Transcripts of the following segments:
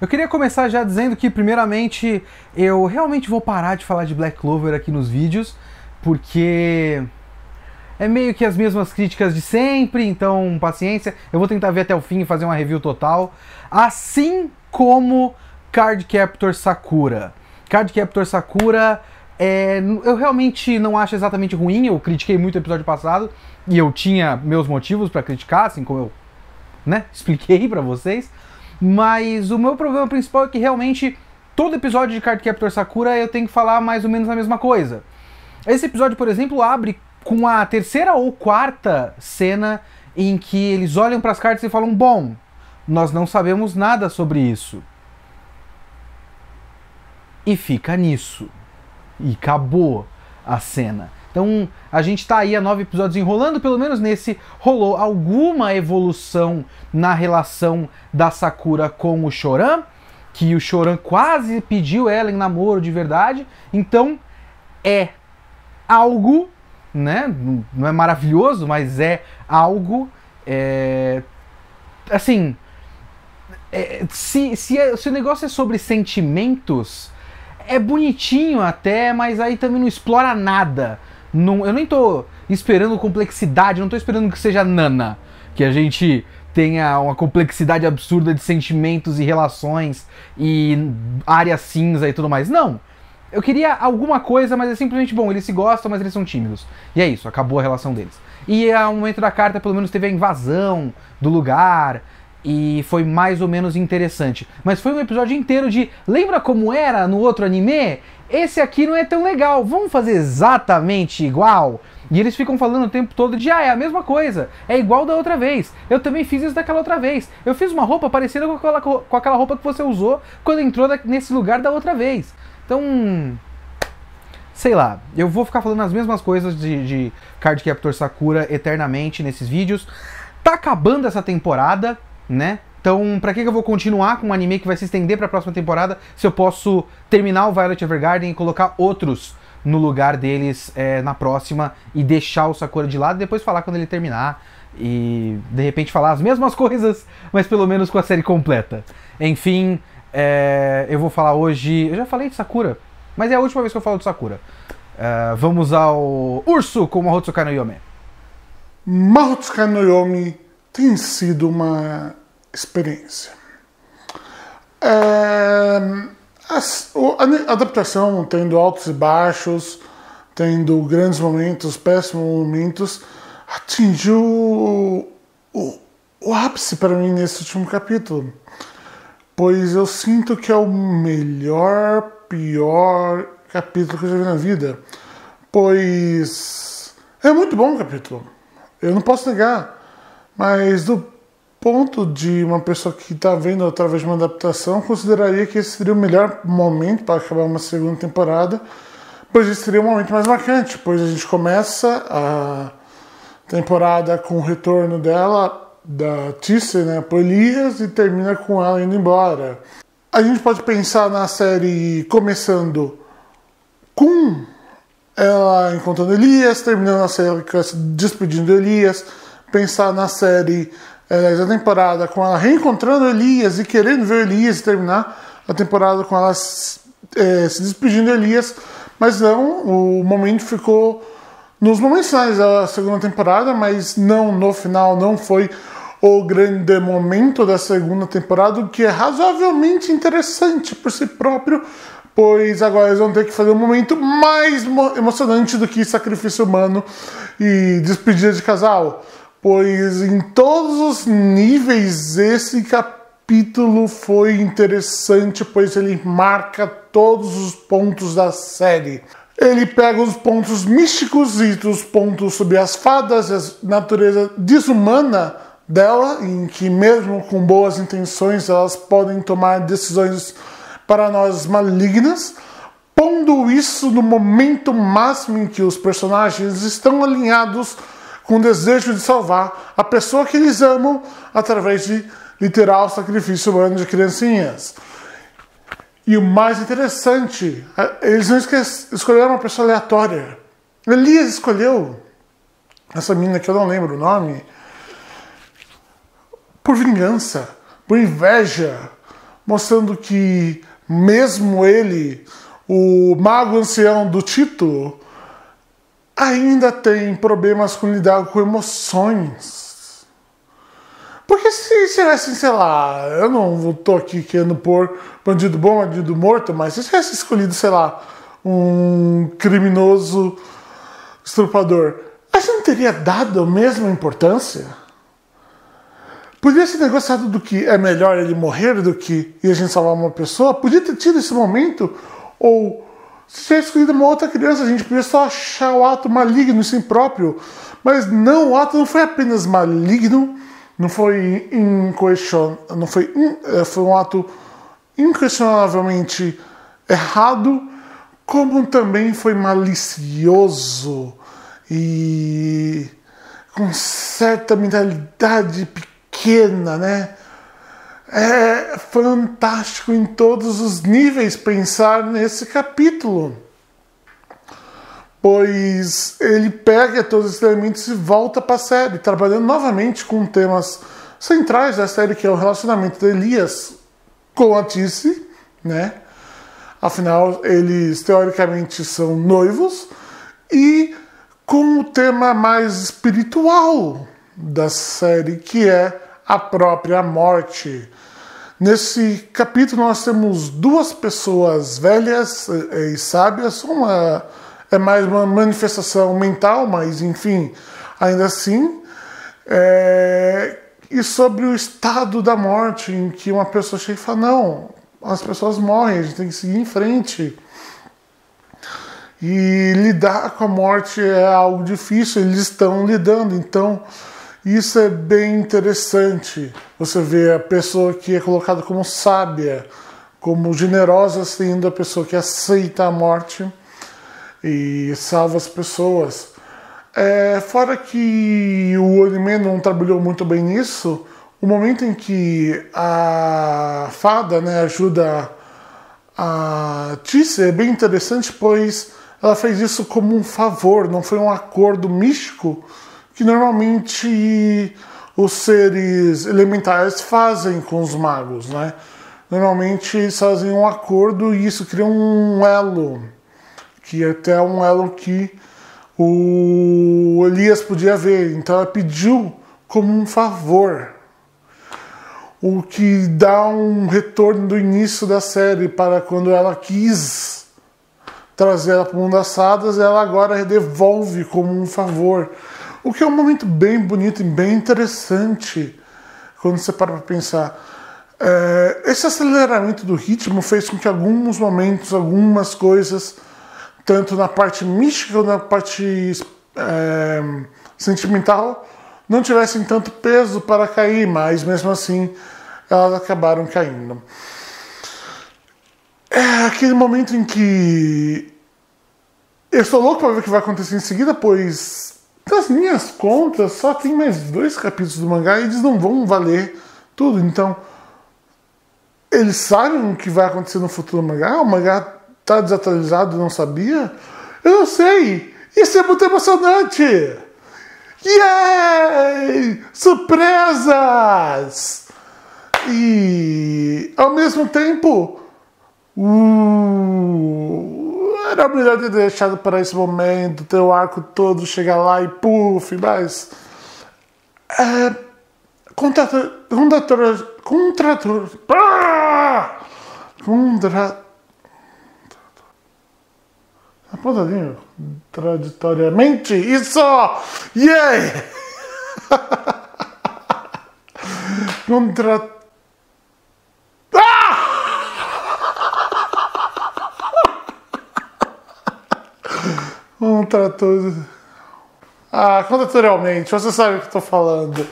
Eu queria começar já dizendo que, primeiramente, eu realmente vou parar de falar de Black Clover aqui nos vídeos, porque é meio que as mesmas críticas de sempre, então paciência. Eu vou tentar ver até o fim e fazer uma review total. Assim como Cardcaptor Sakura. Cardcaptor Sakura, eu realmente não acho exatamente ruim, eu critiquei muito o episódio passado, e eu tinha meus motivos pra criticar, assim como eu expliquei pra vocês. Mas o meu problema principal é que realmente todo episódio de Cardcaptor Sakura eu tenho que falar mais ou menos a mesma coisa. Esse episódio, por exemplo, abre com a terceira ou quarta cena em que eles olham para as cartas e falam: bom, nós não sabemos nada sobre isso. E fica nisso. E acabou a cena. Então a gente tá aí há 9 episódios enrolando, pelo menos nesse rolou alguma evolução na relação da Sakura com o Choran, que o Choran quase pediu ela em namoro de verdade, então é algo, né? Não é maravilhoso, mas é algo, assim, se o negócio é sobre sentimentos, é bonitinho até, mas aí também não explora nada. Não, eu nem tô esperando complexidade, não tô esperando que seja Nana, que a gente tenha uma complexidade absurda de sentimentos e relações e área cinza e tudo mais. Não! Eu queria alguma coisa, mas é simplesmente, bom, eles se gostam, mas eles são tímidos. E é isso, acabou a relação deles. E ao momento da carta, pelo menos teve a invasão do lugar, e foi mais ou menos interessante. Mas foi um episódio inteiro de, lembra como era no outro anime? Esse aqui não é tão legal, vamos fazer exatamente igual? E eles ficam falando o tempo todo de, é a mesma coisa, é igual da outra vez. Eu também fiz isso daquela outra vez. Eu fiz uma roupa parecida com aquela roupa que você usou quando entrou nesse lugar da outra vez. Então, sei lá, eu vou ficar falando as mesmas coisas de Cardcaptor Sakura eternamente nesses vídeos. Tá acabando essa temporada, né? Então, pra que eu vou continuar com um anime que vai se estender pra próxima temporada se eu posso terminar o Violet Evergarden e colocar outros no lugar deles na próxima e deixar o Sakura de lado e depois falar quando ele terminar e de repente falar as mesmas coisas, mas pelo menos com a série completa. Enfim, eu vou falar hoje... Eu já falei de Sakura, mas é a última vez que eu falo de Sakura. Vamos ao Urso com Mahotsukai no Yome. Mahotsukai no Yome tem sido uma experiência. A adaptação tendo altos e baixos, tendo grandes momentos, péssimos momentos, atingiu o ápice para mim nesse último capítulo. Pois eu sinto que é o melhor, pior capítulo que eu já vi na vida. Pois é muito bom o capítulo. Eu não posso negar. Mas do ponto de uma pessoa que está vendo através de uma adaptação, consideraria que esse seria o melhor momento para acabar uma segunda temporada, pois esse seria o momento mais marcante, pois a gente começa a temporada com o retorno dela, da Tissy, né, por Elias, e termina com ela indo embora. A gente pode pensar na série começando com ela encontrando Elias, terminando a série se despedindo de Elias, pensar na série da temporada com ela reencontrando Elias e querendo ver Elias e terminar a temporada com ela se despedindo de Elias, mas não, o momento ficou nos momentos finais da segunda temporada, mas não no final, não foi o grande momento da segunda temporada, o que é razoavelmente interessante por si próprio, pois agora eles vão ter que fazer um momento mais emocionante do que sacrifício humano e despedida de casal. Pois em todos os níveis esse capítulo foi interessante, pois ele marca todos os pontos da série. Ele pega os pontos místicos e os pontos sobre as fadas, a natureza desumana dela, em que mesmo com boas intenções elas podem tomar decisões para nós malignas, pondo isso no momento máximo em que os personagens estão alinhados com o desejo de salvar a pessoa que eles amam através de literal sacrifício humano de criancinhas. E o mais interessante, eles não escolheram uma pessoa aleatória. Elias escolheu essa menina que eu não lembro o nome por vingança, por inveja, mostrando que mesmo ele, o mago ancião do título, ainda tem problemas com lidar com emoções. Porque se tivesse, sei lá, eu não tô aqui querendo pôr bandido bom, bandido morto, mas se tivesse escolhido, sei lá, um criminoso estuprador, a gente não teria dado a mesma importância? Podia ser negociado do que é melhor ele morrer do que a gente salvar uma pessoa? Podia ter tido esse momento? Ou se tivesse escolhido uma outra criança, a gente podia só achar o ato maligno em si próprio. Mas não, o ato não foi apenas maligno, não foi foi um ato inquestionavelmente errado, como também foi malicioso e com certa mentalidade pequena, né? É fantástico em todos os níveis pensar nesse capítulo, pois ele pega todos esses elementos e volta para a série, trabalhando novamente com temas centrais da série, que é o relacionamento de Elias com a Tice, né? Afinal, eles teoricamente são noivos, e com o tema mais espiritual da série, que é a própria morte. Nesse capítulo nós temos duas pessoas velhas e sábias, uma é mais uma manifestação mental, mas enfim, ainda assim, e sobre o estado da morte, em que uma pessoa chega e fala, não, as pessoas morrem, a gente tem que seguir em frente. E lidar com a morte é algo difícil, eles estão lidando, então isso é bem interessante. Você vê a pessoa que é colocada como sábia, como generosa, sendo a pessoa que aceita a morte e salva as pessoas. Fora que o anime não trabalhou muito bem nisso, o momento em que a fada, né, ajuda a Tice é bem interessante, pois ela fez isso como um favor, não foi um acordo místico que normalmente os seres elementares fazem com os magos, né? Normalmente eles fazem um acordo e isso cria um elo, que até é um elo que o Elias podia ver. Então ela pediu como um favor, o que dá um retorno do início da série para quando ela quis trazer ela para o mundo das fadas, ela agora devolve como um favor. O que é um momento bem bonito e bem interessante quando você para pensar. Esse aceleramento do ritmo fez com que alguns momentos, algumas coisas, tanto na parte mística ou na parte sentimental, não tivessem tanto peso para cair, mas mesmo assim elas acabaram caindo. É aquele momento em que eu estou louco para ver o que vai acontecer em seguida, pois nas minhas contas só tem mais 2 capítulos do mangá e eles não vão valer tudo. Então, eles sabem o que vai acontecer no futuro do mangá? O mangá está desatualizado e não sabia? Eu não sei! Isso é muito emocionante! Yay! Surpresas! E ao mesmo tempo, era melhor ter deixado para esse momento, ter o arco todo, chegar lá e puf, mas contraditoriamente, isso! Yeah! Contratorialmente, você sabe o que eu tô falando.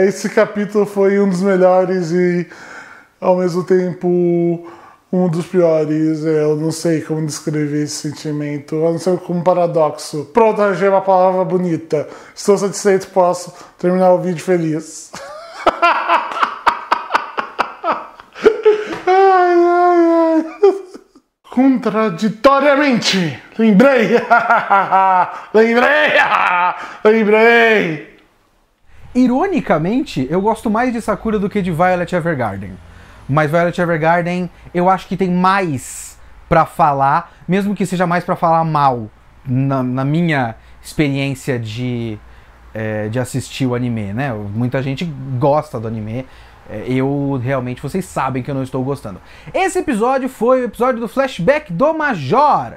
Esse capítulo foi um dos melhores e ao mesmo tempo um dos piores. Eu não sei como descrever esse sentimento, eu não sei como paradoxo. Pronto, arranjei uma palavra bonita. Estou satisfeito, posso terminar o vídeo feliz. Contraditoriamente! Lembrei! Lembrei! Ironicamente, eu gosto mais de Sakura do que de Violet Evergarden. Mas Violet Evergarden, eu acho que tem mais pra falar, mesmo que seja mais pra falar mal, na minha experiência de assistir o anime, né? Muita gente gosta do anime. Eu realmente, vocês sabem que eu não estou gostando. Esse episódio foi o episódio do flashback do Major.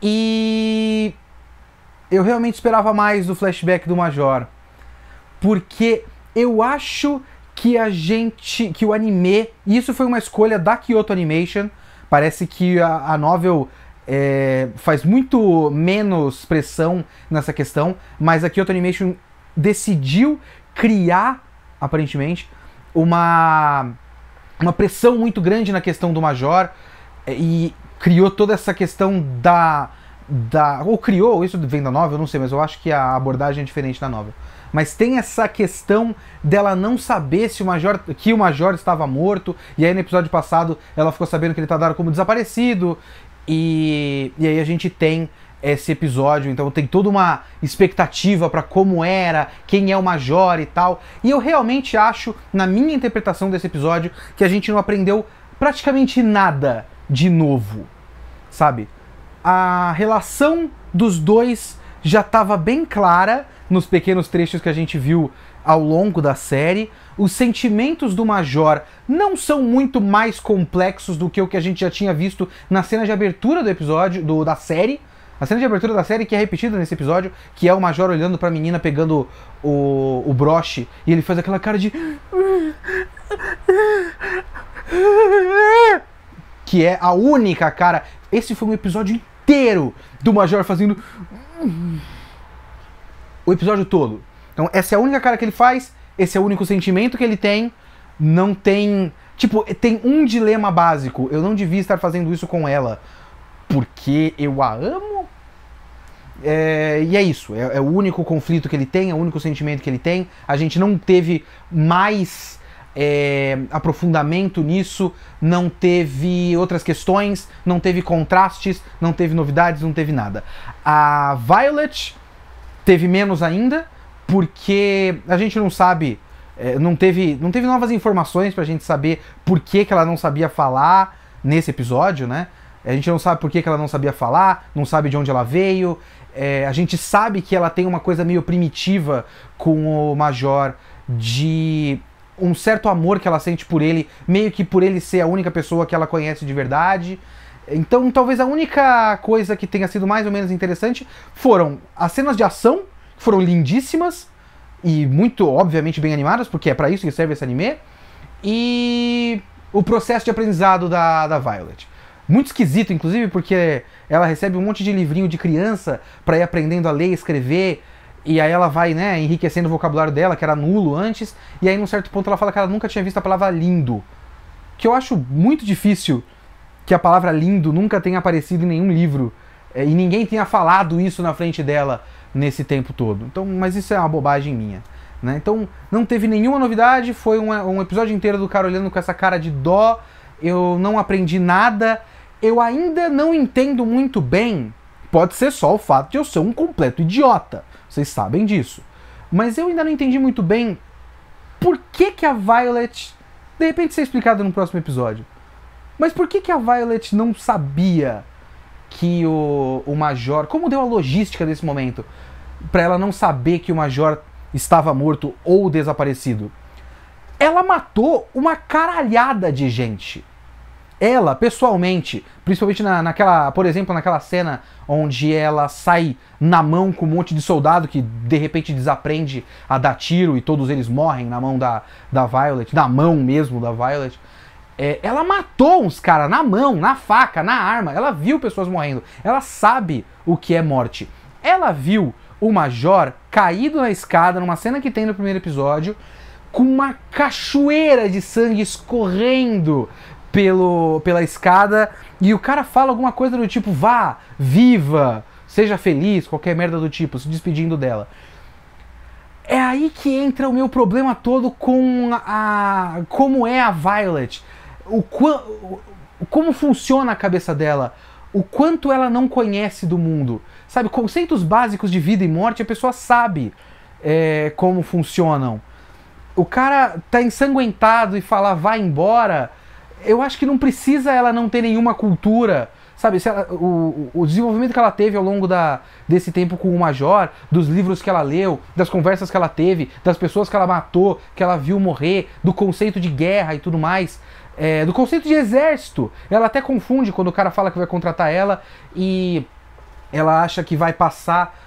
E eu realmente esperava mais do flashback do Major. Porque eu acho que o anime, e isso foi uma escolha da Kyoto Animation, parece que a novel faz muito menos pressão nessa questão, mas a Kyoto Animation decidiu criar, aparentemente, uma pressão muito grande na questão do Major, e criou toda essa questão ou criou, isso vem da novel, eu não sei, mas eu acho que a abordagem é diferente da novel. Mas tem essa questão dela não saber que o Major estava morto, e aí no episódio passado ela ficou sabendo que ele está dado como desaparecido, e aí a gente tem esse episódio, então tem toda uma expectativa para como era, quem é o Major e tal. E eu realmente acho, na minha interpretação desse episódio, que a gente não aprendeu praticamente nada de novo, sabe? A relação dos dois já estava bem clara nos pequenos trechos que a gente viu ao longo da série. Os sentimentos do Major não são muito mais complexos do que o que a gente já tinha visto na cena de abertura do episódio, da série. A cena de abertura da série que é repetida nesse episódio, que é o Major olhando pra menina pegando o broche, e ele faz aquela cara de... que é a única cara... Esse foi um episódio inteiro do Major fazendo... o episódio todo. Então essa é a única cara que ele faz, esse é o único sentimento que ele tem, não tem... Tipo, tem um dilema básico, eu não devia estar fazendo isso com ela, porque eu a amo? E é isso, é o único conflito que ele tem, é o único sentimento que ele tem. A gente não teve mais aprofundamento nisso, não teve outras questões, não teve contrastes, não teve novidades, não teve nada. A Violet teve menos ainda, porque a gente não sabe, não teve novas informações pra gente saber por que ela não sabia falar nesse episódio, né? A gente não sabe por que ela não sabia falar, não sabe de onde ela veio. A gente sabe que ela tem uma coisa meio primitiva com o Major, de um certo amor que ela sente por ele, meio que por ele ser a única pessoa que ela conhece de verdade. Então talvez a única coisa que tenha sido mais ou menos interessante foram as cenas de ação, que foram lindíssimas e muito, obviamente, bem animadas, porque é pra isso que serve esse anime, e o processo de aprendizado da Violet. Muito esquisito, inclusive, porque ela recebe um monte de livrinho de criança pra ir aprendendo a ler e escrever, e aí ela vai, né, enriquecendo o vocabulário dela, que era nulo antes, e aí num certo ponto ela fala que ela nunca tinha visto a palavra lindo, que eu acho muito difícil que a palavra lindo nunca tenha aparecido em nenhum livro, e ninguém tenha falado isso na frente dela nesse tempo todo. Então, mas isso é uma bobagem minha, né? Então não teve nenhuma novidade, foi um episódio inteiro do cara olhando com essa cara de dó, eu não aprendi nada. Eu ainda não entendo muito bem, pode ser só o fato de eu ser um completo idiota, vocês sabem disso, mas eu ainda não entendi muito bem por que a Violet, de repente ser explicado no próximo episódio, mas por que a Violet não sabia que o Major, como deu a logística desse momento, pra ela não saber que o Major estava morto ou desaparecido? Ela matou uma caralhada de gente. Ela, pessoalmente, principalmente naquela, por exemplo, naquela cena onde ela sai na mão com um monte de soldado que de repente desaprende a dar tiro e todos eles morrem na mão da Violet, na mão mesmo da Violet. Ela matou uns caras na mão, na faca, na arma. Ela viu pessoas morrendo. Ela sabe o que é morte. Ela viu o Major caído na escada, numa cena que tem no primeiro episódio, com uma cachoeira de sangue escorrendo pela escada, e o cara fala alguma coisa do tipo, vá, viva, seja feliz, qualquer merda do tipo, se despedindo dela. É aí que entra o meu problema todo com como é a Violet, como funciona a cabeça dela, o quanto ela não conhece do mundo. Sabe, conceitos básicos de vida e morte a pessoa sabe como funcionam. o cara tá ensanguentado e falar vai embora, eu acho que não precisa ela não ter nenhuma cultura, sabe? Se ela, o desenvolvimento que ela teve ao longo desse tempo com o Major, dos livros que ela leu, das conversas que ela teve, das pessoas que ela matou, que ela viu morrer, do conceito de guerra e tudo mais, do conceito de exército. Ela até confunde quando o cara fala que vai contratar ela e ela acha que vai passar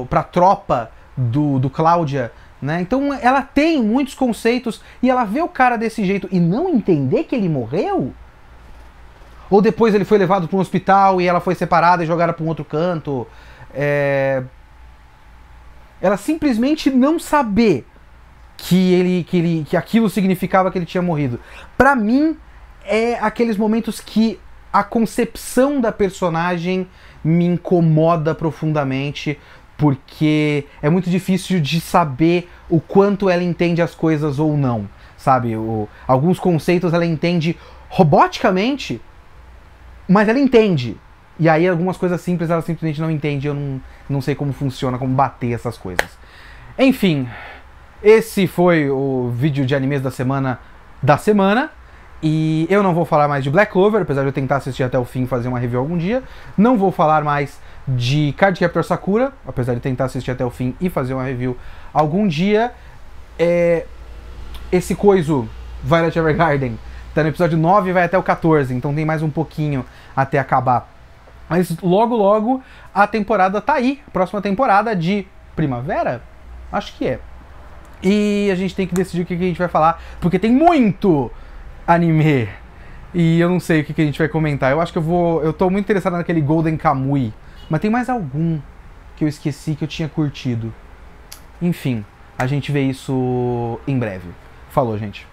pra tropa do Cláudia, né? Então ela tem muitos conceitos e ela vê o cara desse jeito e não entender que ele morreu? Ou depois ele foi levado para um hospital e ela foi separada e jogada para um outro canto? Ela simplesmente não saber que aquilo significava que ele tinha morrido. Pra mim, é aqueles momentos que a concepção da personagem me incomoda profundamente, porque é muito difícil de saber o quanto ela entende as coisas ou não, sabe? Alguns conceitos ela entende roboticamente, mas ela entende. E aí algumas coisas simples ela simplesmente não entende. Eu não sei como funciona, como bater essas coisas. Enfim, esse foi o vídeo de animes da semana. E eu não vou falar mais de Black Clover, apesar de eu tentar assistir até o fim e fazer uma review algum dia. Não vou falar mais de Cardcaptor Sakura, apesar de tentar assistir até o fim e fazer uma review algum dia. Esse coiso, Violet Evergarden, tá no episódio 9 e vai até o 14, então tem mais um pouquinho até acabar. Mas logo logo a temporada tá aí, próxima temporada de primavera? Acho que é. E a gente tem que decidir o que a gente vai falar, porque tem muito anime. E eu não sei o que a gente vai comentar. Eu acho que eu tô muito interessado naquele Golden Kamui, mas tem mais algum que eu esqueci que eu tinha curtido. Enfim, a gente vê isso em breve. Falou, gente.